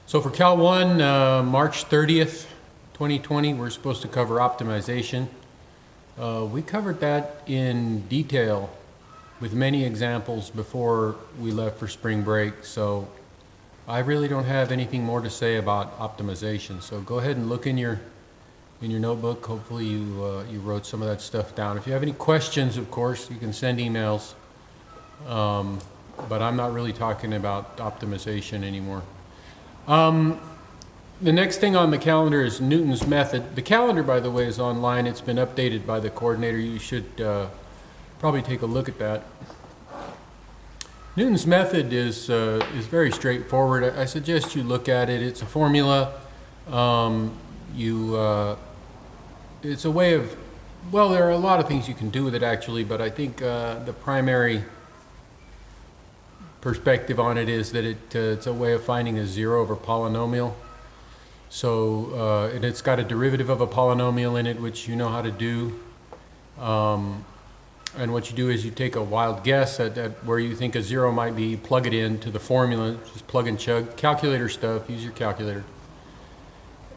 So for Cal 1, March 30th, 2020, we're supposed to cover optimization. We covered that in detail with many examples before we left for spring break, so I really don't have anything more to say about optimization. So go ahead and look in your notebook. Hopefully you wrote some of that stuff down. If you have any questions, of course, you can send emails, but I'm not really talking about optimization anymore. The next thing on the calendar is Newton's method. The calendar, by the way, is online. It's been updated by the coordinator. You should probably take a look at that. Newton's method is very straightforward. I suggest you look at it. It's a formula. It's a way of, well, there are a lot of things you can do with it actually, but I think the primary perspective on it is that it's a way of finding a zero of a polynomial. So, and it's got a derivative of a polynomial in it, which you know how to do. And what you do is you take a wild guess at where you think a zero might be, plug it into the formula, just plug and chug, calculator stuff, use your calculator.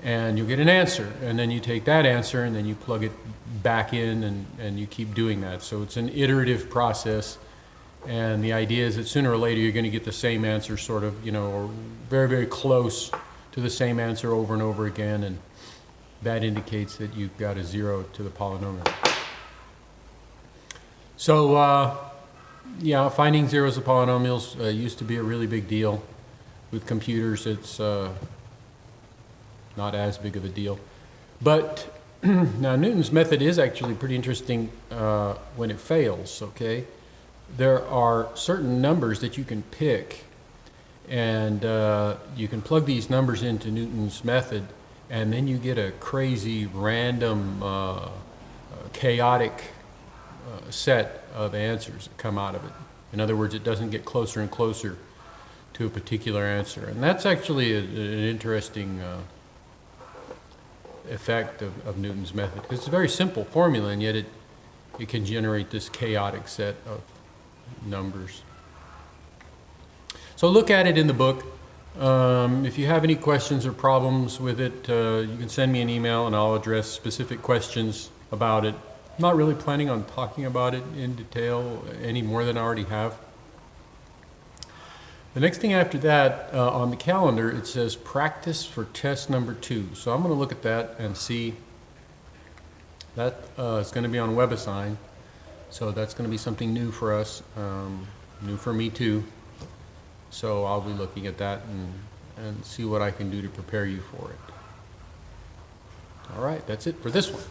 And you'll get an answer. And then you take that answer and then you plug it back in and you keep doing that. So it's an iterative process. And the idea is that sooner or later you're going to get the same answer sort of, or very, very close to the same answer over and over again. And that indicates that you've got a zero to the polynomial. So, yeah, finding zeros of polynomials used to be a really big deal. With computers, it's not as big of a deal. But now Newton's method is actually pretty interesting when it fails, okay? There are certain numbers that you can pick, and you can plug these numbers into Newton's method, and then you get a crazy, random, chaotic set of answers that come out of it. In other words, it doesn't get closer and closer to a particular answer. And that's actually an interesting effect of Newton's method, because it's a very simple formula, and yet it can generate this chaotic set of numbers. So look at it in the book. If you have any questions or problems with it, you can send me an email and I'll address specific questions about it. I'm not really planning on talking about it in detail any more than I already have. The next thing after that on the calendar, it says practice for test number 2. So I'm going to look at that and see that it's going to be on WebAssign. So that's going to be something new for us, new for me too. So I'll be looking at that and see what I can do to prepare you for it. All right, that's it for this one.